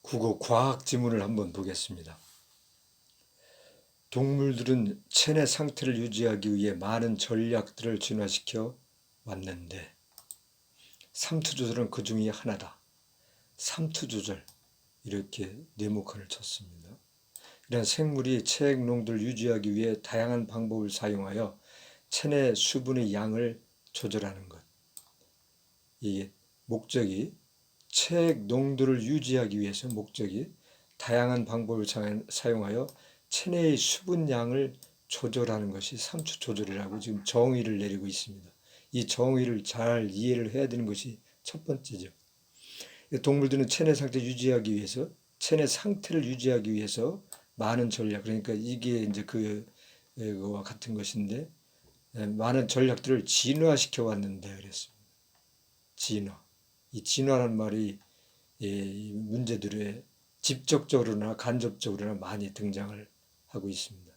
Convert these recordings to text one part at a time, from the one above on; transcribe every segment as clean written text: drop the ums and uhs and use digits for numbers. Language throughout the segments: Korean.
국어 과학 지문을 한번 보겠습니다. 동물들은 체내 상태를 유지하기 위해 많은 전략들을 진화시켜 왔는데 삼투조절은 그 중에 하나다. 삼투조절, 이렇게 네모칸을 쳤습니다. 이런 생물이 체액농도를 유지하기 위해 다양한 방법을 사용하여 체내 수분의 양을 조절하는 것. 이게 목적이 체액 농도를 유지하기 위해서 목적이 다양한 방법을 사용하여 체내의 수분량을 조절하는 것이 삼투 조절이라고 지금 정의를 내리고 있습니다. 이 정의를 잘 이해를 해야 되는 것이 첫 번째죠. 동물들은 체내 상태를 유지하기 위해서 많은 전략, 그러니까 이게 이제 그와 같은 것인데, 많은 전략들을 진화시켜 왔는데 그랬습니다. 진화. 이 진화란 말이 이 문제들에 직접적으로나 간접적으로나 많이 등장을 하고 있습니다.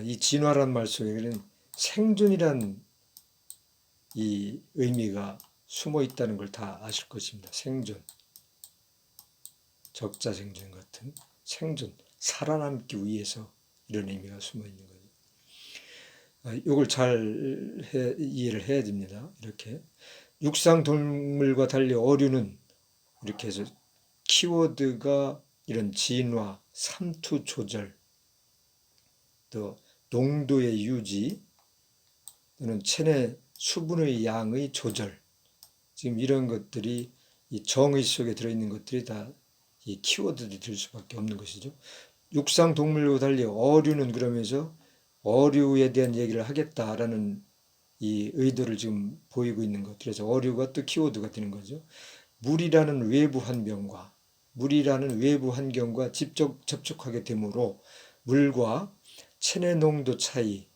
이 진화란 말 속에는 생존이란 이 의미가 숨어 있다는 걸 다 아실 것입니다. 생존, 적자 생존 같은 생존, 살아남기 위해서 이런 의미가 숨어 있는 거죠. 이걸 잘 이해를 해야 됩니다. 이렇게 육상 동물과 달리 어류는 이렇게 해서 키워드가 이런 진화, 삼투 조절, 또 농도의 유지, 또는 체내 수분의 양의 조절, 지금 이런 것들이 이 정의 속에 들어있는 것들이 다 이 키워드들이 될 수밖에 없는 것이죠. 육상 동물과 달리 어류는 그러면서 어류에 대한 얘기를 하겠다라는 이 의도를 지금 보이고 있는 것. 그래서 어류가 또 키워드가 되는 거죠. 물이라는 외부 환경과 직접 접촉하게 되므로 물과 체내 농도 차이,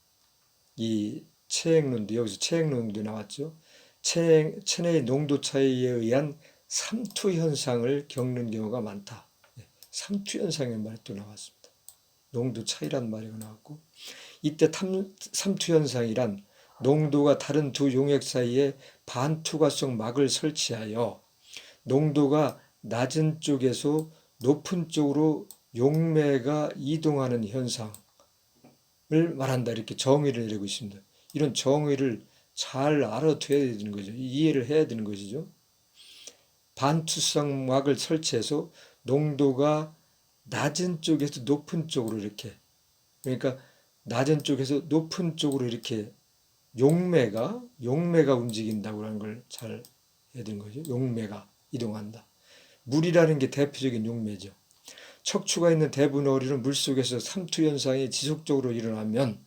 이 체액농도, 여기서 체액농도 나왔죠. 체내의 농도 차이에 의한 삼투 현상을 겪는 경우가 많다. 삼투 현상의 말이 또 나왔습니다. 농도 차이란 말이 나왔고, 이때 삼투 현상이란 농도가 다른 두 용액 사이에 반투과성 막을 설치하여 농도가 낮은 쪽에서 높은 쪽으로 용매가 이동하는 현상을 말한다. 이렇게 정의를 내리고 있습니다. 이런 정의를 잘 알아둬야 되는 거죠. 이해를 해야 되는 것이죠. 반투성 막을 설치해서 농도가 낮은 쪽에서 높은 쪽으로 이렇게, 그러니까 낮은 쪽에서 높은 쪽으로 이렇게 용매가 움직인다고 하는 걸 잘 해야 되는 거죠. 용매가 이동한다. 물이라는 게 대표적인 용매죠. 척추가 있는 대부분 어류는 물속에서 삼투 현상이 지속적으로 일어나면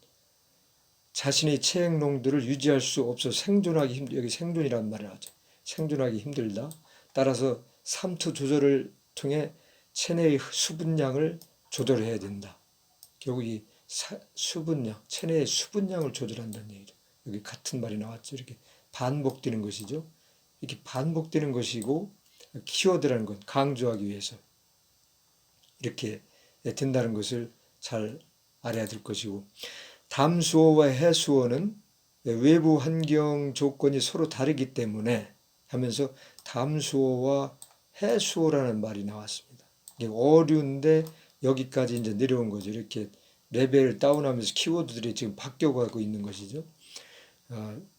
자신의 체액 농도를 유지할 수 없어 생존하기 여기 생존이라는 말을 하죠. 생존하기 힘들다. 따라서 삼투 조절을 통해 체내의 수분량을 조절해야 된다. 결국 이 수분량, 체내의 수분량을 조절한다는 얘기죠. 여기 같은 말이 나왔죠. 이렇게 반복되는 것이죠. 이렇게 반복되는 것이고, 키워드라는 건 강조하기 위해서 이렇게 된다는 것을 잘 알아야 될 것이고, 담수어와 해수어는 외부 환경 조건이 서로 다르기 때문에 하면서 담수어와 해수어라는 말이 나왔습니다. 어류인데 여기까지 이제 내려온 거죠. 이렇게 레벨을 다운하면서 키워드들이 지금 바뀌어가고 있는 것이죠.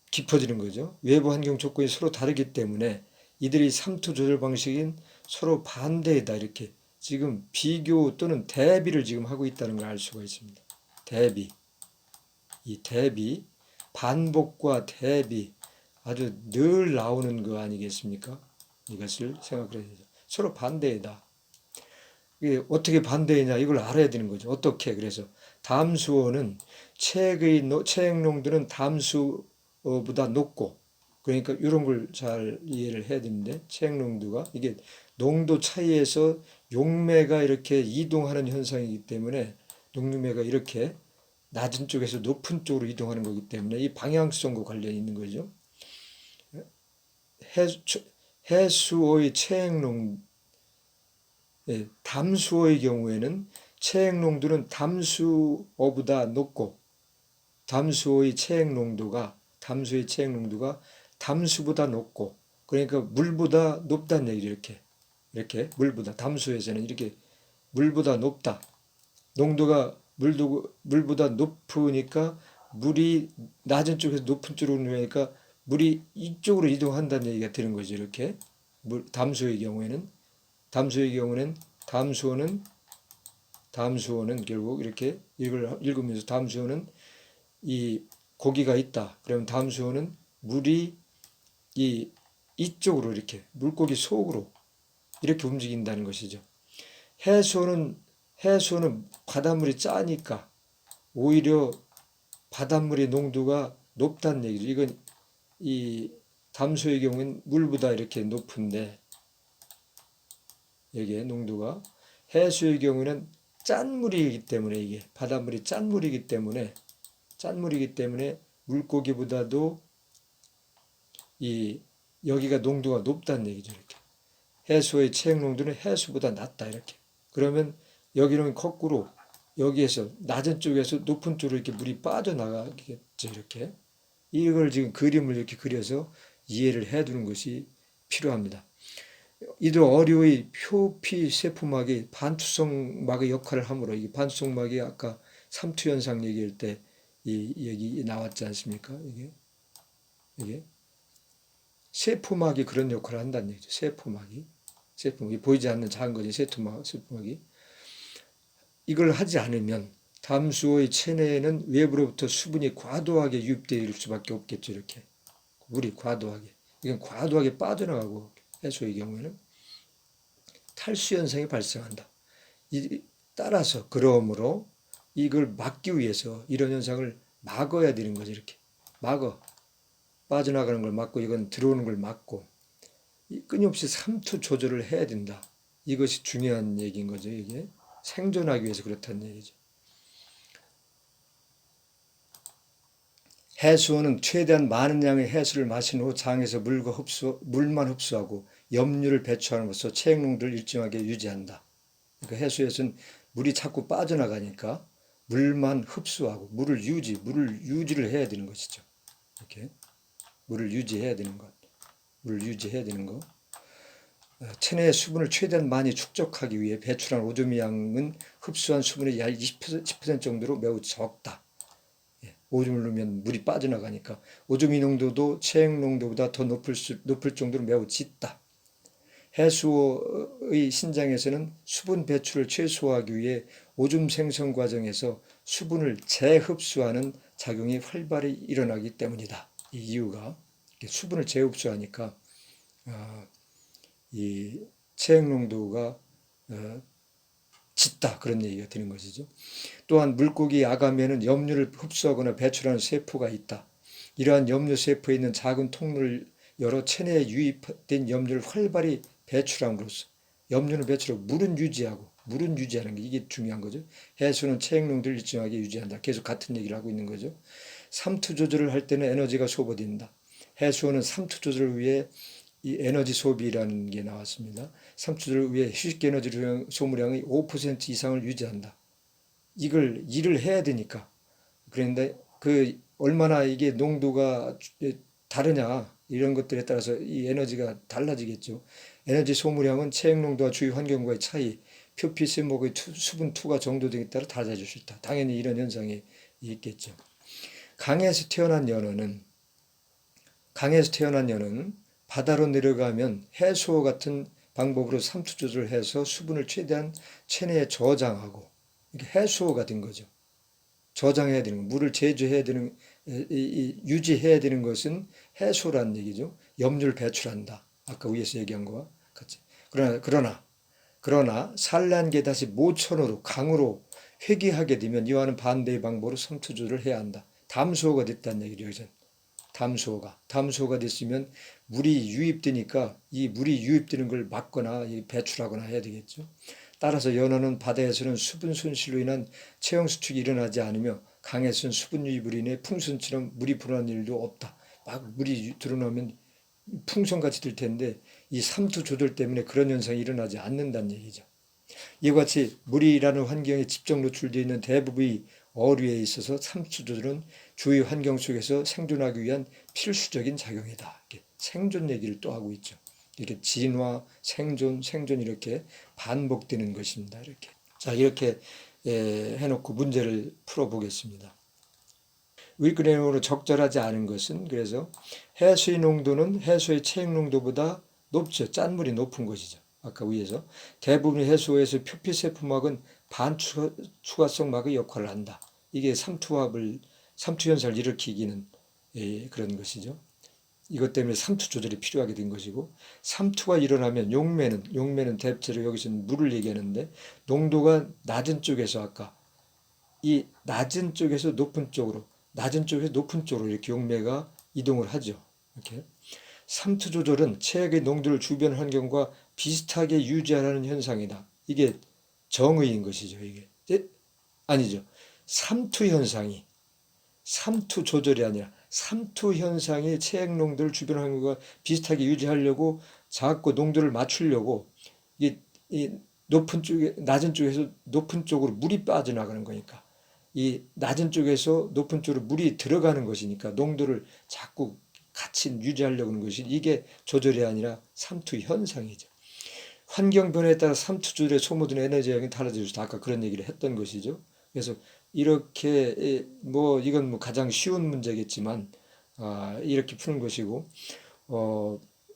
깊어지는 거죠. 외부 환경 조건이 서로 다르기 때문에 이들의 삼투 조절 방식인 서로 반대이다. 이렇게 지금 비교 또는 대비를 지금 하고 있다는 걸 알 수가 있습니다. 대비. 이 대비, 반복과 대비 아주 늘 나오는 거 아니겠습니까? 이것을 생각해야 되죠. 서로 반대이다. 이게 어떻게 반대이냐 이걸 알아야 되는 거죠. 어떻게? 그래서 담수어는 체액 농도는 담수어보다 높고, 그러니까 이런 걸 잘 이해를 해야 되는데, 체액 농도가 이게 농도 차이에서 용매가 이렇게 이동하는 현상이기 때문에 용매가 이렇게 낮은 쪽에서 높은 쪽으로 이동하는 거기 때문에 이 방향성과 관련이 있는 거죠. 해수어의 체액농, 담수어의 경우에는 체액농도는 담수어보다 높고, 담수의 체액농도가 담수보다 높고, 그러니까 물보다 높다는 얘기죠. 이렇게 이렇게 물보다 담수에서는 이렇게 물보다 높다. 농도가 물보다 높으니까 물이 낮은 쪽에서 높은 쪽으로 내니까 물이 이쪽으로 이동한다는 얘기가 되는 거죠. 이렇게 담수의 경우에는 담수어는 결국 이렇게 읽으면서 담수어는 이 고기가 있다. 그러면 담수어는 물이 이쪽으로 이렇게 물고기 속으로 이렇게 움직인다는 것이죠. 해수어는 바닷물이 짜니까 오히려 바닷물의 농도가 높다는 얘기죠. 이건 이 담수의 경우는 물보다 이렇게 높은데 여기에 농도가 해수의 경우는 짠물이기 때문에 이게 바닷물이 짠물이기 때문에 물고기보다도 이 여기가 농도가 높다는 얘기죠. 이렇게 해수의 체액 농도는 해수보다 낮다 이렇게. 그러면 여기는 거꾸로 여기에서 낮은 쪽에서 높은 쪽으로 이렇게 물이 빠져나가겠죠. 이렇게 이걸 지금 그림을 이렇게 그려서 이해를 해두는 것이 필요합니다. 이도 어류의 표피 세포막이 반투성막의 역할을 하므로 이 반투성막이 아까 삼투현상 얘기할 때 여기 나왔지 않습니까? 이게 세포막이 그런 역할을 한다는 얘기죠. 세포막이 보이지 않는 작은 거지. 세포막이 이걸 하지 않으면 담수어의 체내에는 외부로부터 수분이 과도하게 유입될 수밖에 없겠죠. 이렇게 물이 과도하게 이건 과도하게 빠져나가고 해수의 경우에는 탈수 현상이 발생한다. 따라서 그러므로 이걸 막기 위해서 이런 현상을 막아야 되는 거죠. 이렇게 빠져나가는 걸 막고 이건 들어오는 걸 막고 끊임없이 삼투 조절을 해야 된다. 이것이 중요한 얘기인 거죠. 이게 생존하기 위해서 그렇다는 얘기죠. 해수어는 최대한 많은 양의 해수를 마신 후 장에서 물만 흡수하고 염류를 배출함으로써 체액 농도를 일정하게 유지한다. 그러니까 해수에서는 물이 자꾸 빠져나가니까 물만 흡수하고 물을 유지를 해야 되는 것이죠. 이렇게 물을 유지해야 되는 것. 체내의 수분을 최대한 많이 축적하기 위해 배출한 오줌 양은 흡수한 수분의 약 10% 정도로 매우 적다. 오줌을 넣으면 물이 빠져나가니까 오줌 농도도 체액 농도보다 더 높을 정도로 매우 짙다. 해수어의 신장에서는 수분 배출을 최소화하기 위해 오줌 생성 과정에서 수분을 재흡수하는 작용이 활발히 일어나기 때문이다. 이 이유가 수분을 재흡수하니까 이 체액 농도가 짙다 그런 얘기가 되는 것이죠. 또한 물고기 아가미에는 염류를 흡수하거나 배출하는 세포가 있다. 이러한 염류 세포에 있는 작은 통로를 열어 체내에 유입된 염류를 활발히 배출함으로써 염류는 배출하고 물은 유지하는 게 이게 중요한 거죠. 해수는 체액 농도를 일정하게 유지한다. 계속 같은 얘기를 하고 있는 거죠. 삼투 조절을 할 때는 에너지가 소모된다. 해수어는 삼투 조절을 위해 이 에너지 소비라는 게 나왔습니다. 삼투 조절을 위해 휴식 에너지 소모량의 5% 이상을 유지한다. 일을 해야 되니까. 그런데 얼마나 이게 농도가 다르냐 이런 것들에 따라서 이 에너지가 달라지겠죠. 에너지 소모량은 체액 농도와 주위 환경과의 차이, 표피 세목의 수분 투과 정도 등에 따라 달라질 수 있다. 당연히 이런 현상이 있겠죠. 강에서 태어난 연어는 바다로 내려가면 해수어 같은 방법으로 삼투 조절을 해서 수분을 최대한 체내에 저장하고 이게 해수어가 된 거죠. 저장해야 되는 거, 물을 제조해야 되는 유지해야 되는 것은 해수어라는 얘기죠. 염류를 배출한다. 아까 위에서 얘기한 거와 같이. 그러나 산란기에 다시 모천으로 강으로 회귀하게 되면 이와는 반대의 방법으로 삼투 조절을 해야 한다. 담수어가 됐다는 얘기죠. 여기서는. 담수어가 됐으면 물이 유입되니까 이 물이 유입되는 걸 막거나 배출하거나 해야 되겠죠. 따라서 연어는 바다에서는 수분 손실로 인한 체형 수축이 일어나지 않으며 강에서는 수분 유입으로 인해 풍선처럼 물이 불어나는 일도 없다. 막 물이 들어나오면 풍선같이 될 텐데 이 삼투 조절 때문에 그런 현상이 일어나지 않는다는 얘기죠. 이와 같이 물이라는 환경에 집중 노출되어 있는 대부분의 어류에 있어서 삼투 조절은 주위 환경 속에서 생존하기 위한 필수적인 작용이다. 생존 얘기를 또 하고 있죠. 이렇게 진화, 생존, 생존 이렇게 반복되는 것입니다. 이렇게. 자, 이렇게 해놓고 문제를 풀어보겠습니다. 위크의 내용으로 적절하지 않은 것은 그래서 해수의 농도는 해수의 체액 농도보다 높죠. 짠물이 높은 것이죠. 아까 위에서 대부분의 해수에서 표피세포막은 반추가성 막의 역할을 한다. 이게 삼투 현상을 일으키기는 그런 것이죠. 이것 때문에 삼투 조절이 필요하게 된 것이고 삼투가 일어나면 용매는 대체로 여기서는 물을 얘기하는데 농도가 낮은 쪽에서 아까 이 낮은 쪽에서 높은 쪽으로 이렇게 용매가 이동을 하죠. 이렇게 삼투 조절은 체액의 농도를 주변 환경과 비슷하게 유지하라는 현상이다. 이게 정의인 것이죠. 이게 아니죠. 삼투 현상이 삼투 조절이 아니라 삼투 현상의 체액 농도를 주변 환경과 비슷하게 유지하려고 자꾸 농도를 맞추려고 이 낮은 쪽에서 높은 쪽으로 물이 빠져나가는 거니까 이 낮은 쪽에서 높은 쪽으로 물이 들어가는 것이니까 농도를 자꾸 같이 유지하려고 하는 것이 이게 조절이 아니라 삼투 현상이죠. 환경 변화에 따라 삼투 조절에 소모되는 에너지 양이 달라질 수 있다. 아까 그런 얘기를 했던 것이죠. 그래서 이렇게 이건 가장 쉬운 문제겠지만 이렇게 푸는 것이고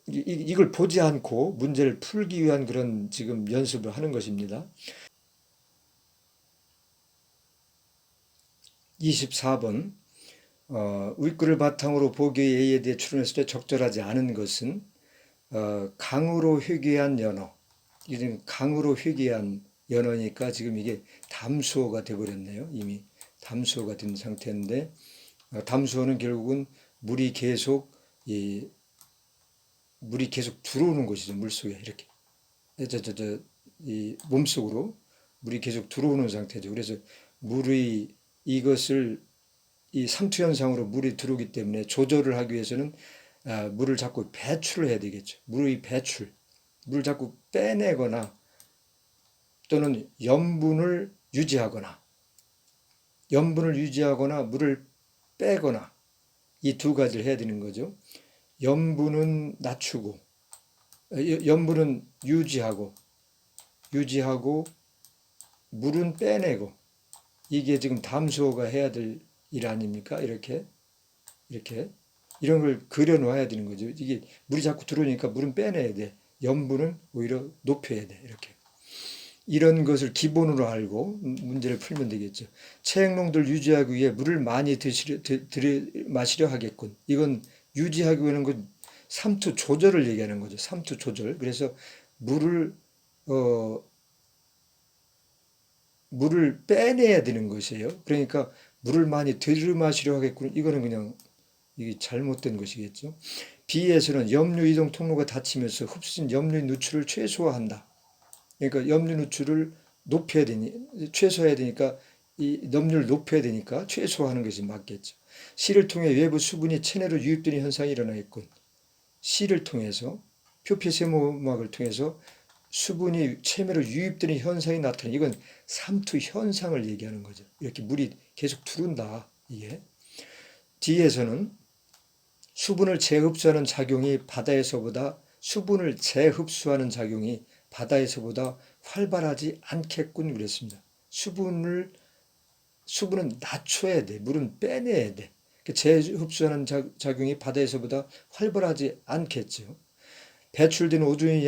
이걸 보지 않고 문제를 풀기 위한 그런 지금 연습을 하는 것입니다. 24번 윗글을 바탕으로 보기의 A에 대해 추론했을 때 적절하지 않은 것은 강으로 회귀한 연어. 이게 강으로 회귀한 연어니까 지금 이게 담수어가 되어버렸네요. 이미 담수어가 된 상태인데 담수어는 결국은 물이 계속 들어오는 것이죠. 물속에 이렇게 이 몸속으로 물이 계속 들어오는 상태죠. 그래서 이것을 이 삼투 현상으로 물이 들어오기 때문에 조절을 하기 위해서는 물을 자꾸 배출을 해야 되겠죠. 물을 자꾸 빼내거나 또는 염분을 유지하거나 물을 빼거나 이 두 가지를 해야 되는 거죠. 염분은 낮추고 염분은 유지하고 물은 빼내고 이게 지금 담수어가 해야 될 일 아닙니까? 이렇게 이런 걸 그려놓아야 되는 거죠. 이게 물이 자꾸 들어오니까 물은 빼내야 돼. 염분은 오히려 높여야 돼. 이렇게 이런 것을 기본으로 알고 문제를 풀면 되겠죠. 체액 농도를 유지하기 위해 물을 많이 마시려 하겠군. 이건 유지하기 위한 건 삼투 조절을 얘기하는 거죠. 삼투 조절. 그래서 물을 빼내야 되는 것이에요. 그러니까 물을 많이 들이마시려 하겠군. 이거는 그냥 이게 잘못된 것이겠죠. B에서는 염류 이동 통로가 닫히면서 흡수된 염류 누출을 최소화한다. 그러니까 염류 누출을 최소화해야 되니까 이 염류를 높여야 되니까 최소화하는 것이 맞겠죠. C를 통해 외부 수분이 체내로 유입되는 현상이 일어나겠군. C를 통해서 표피세모막을 통해서 수분이 체내로 유입되는 현상이 나타나는 이건 삼투 현상을 얘기하는 거죠. 이렇게 물이 계속 들어온다. 이게 D에서는 수분을 재흡수하는 작용이 바다에서보다 활발하지 않겠군 그랬습니다. 수분은 낮춰야 돼. 물은 빼내야 돼. 재흡수하는 작용이 바다에서보다 활발하지 않겠죠. 배출되는 오줌의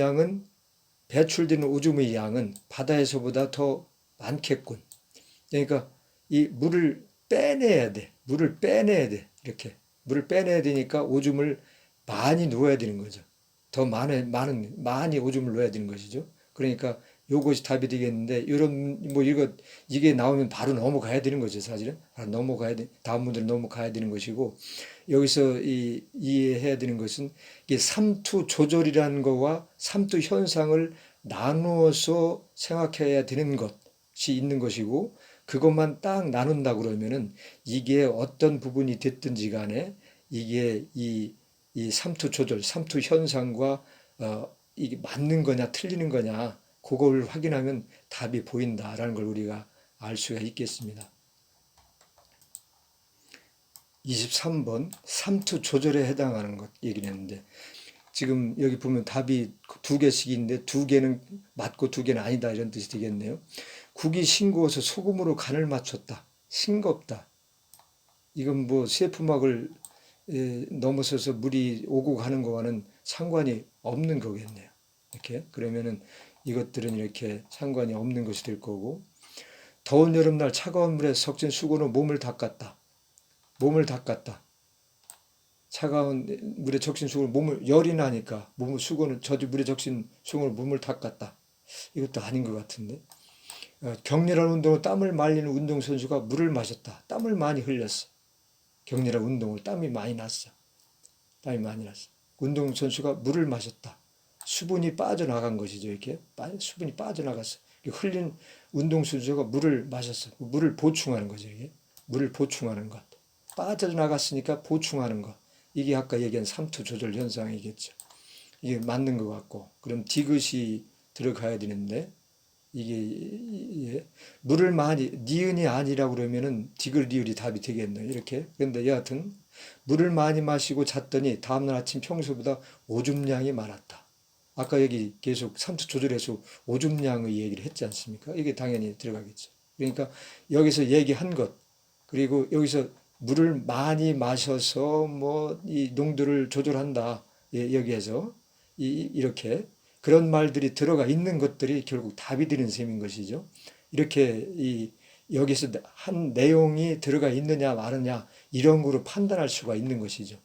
양은 바다에서보다 더 많겠군. 그러니까 이 물을 빼내야 돼. 이렇게 물을 빼내야 되니까 오줌을 많이 넣어야 되는 거죠. 더 많이 오줌을 넣어야 되는 것이죠. 그러니까 요것이 답이 되겠는데 이게 나오면 바로 넘어가야 되는 거죠. 사실은 다음 문제로 넘어가야 되는 것이고 여기서 이해해야 되는 것은 이게 삼투 조절이라는 거와 삼투 현상을 나누어서 생각해야 되는 것이 있는 것이고 그것만 딱 나눈다 그러면은 이게 어떤 부분이 됐든지 간에 이게 이 삼투 조절, 삼투 현상과 이게 맞는 거냐 틀리는 거냐 그걸 확인하면 답이 보인다라는 걸 우리가 알 수가 있겠습니다. 23번 삼투 조절에 해당하는 것 얘기를 했는데 지금 여기 보면 답이 두 개씩인데 두 개는 맞고 두 개는 아니다 이런 뜻이 되겠네요. 국이 싱거워서 소금으로 간을 맞췄다. 싱겁다. 이건 뭐 셰프막을 넘어서서 물이 오고 가는 거와는 상관이 없는 거겠네요. 이렇게 그러면은 이것들은 이렇게 상관이 없는 것이 될 거고, 더운 여름날 차가운 물에 적신 수건으로 몸을 닦았다. 몸을 닦았다. 차가운 물에 적신 수건으로 몸을, 열이 나니까 몸을 수건을 저지 물에 적신 수건으로 몸을 닦았다. 이것도 아닌 것 같은데. 격렬한 운동으로 땀을 말리는 운동선수가 물을 마셨다. 땀을 많이 흘렸어. 격렬한 운동으로 땀이 많이 났어. 땀이 많이 났어. 운동선수가 물을 마셨다. 수분이 빠져나간 것이죠. 이렇게 수분이 빠져나갔어. 흘린 운동선수가 물을 마셨어. 물을 보충하는 거죠. 이게 물을 보충하는 것. 빠져나갔으니까 보충하는 것. 이게 아까 얘기한 삼투 조절 현상이겠죠. 이게 맞는 것 같고, 그럼 디귿이 들어가야 되는데, 이게 물을 많이, 니은이 아니라고 그러면은 디귿 리을이 답이 되겠네요. 이렇게. 그런데 여하튼 물을 많이 마시고 잤더니 다음날 아침 평소보다 오줌량이 많았다. 아까 여기 계속 삼투 조절해서 오줌량의 얘기를 했지 않습니까? 이게 당연히 들어가겠죠. 그러니까 여기서 얘기한 것, 그리고 여기서 물을 많이 마셔서 뭐 이 농도를 조절한다. 여기에서 이렇게 그런 말들이 들어가 있는 것들이 결국 답이 되는 셈인 것이죠. 이렇게 여기서 한 내용이 들어가 있느냐 마느냐 이런 거로 판단할 수가 있는 것이죠.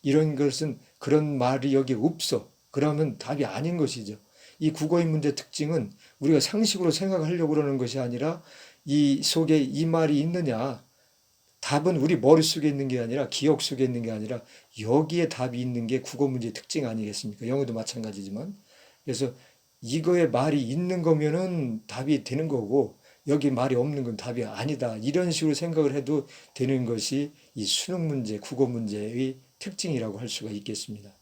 이런 것은 그런 말이 여기 없어. 그러면 답이 아닌 것이죠. 이 국어의 문제 특징은 우리가 상식으로 생각하려고 그러는 것이 아니라 이 속에 이 말이 있느냐, 답은 우리 머릿속에 있는 게 아니라 기억 속에 있는 게 아니라 여기에 답이 있는 게 국어 문제의 특징 아니겠습니까? 영어도 마찬가지지만. 그래서 이거에 말이 있는 거면은 답이 되는 거고 여기 말이 없는 건 답이 아니다. 이런 식으로 생각을 해도 되는 것이 이 수능 문제, 국어 문제의 특징이라고 할 수가 있겠습니다.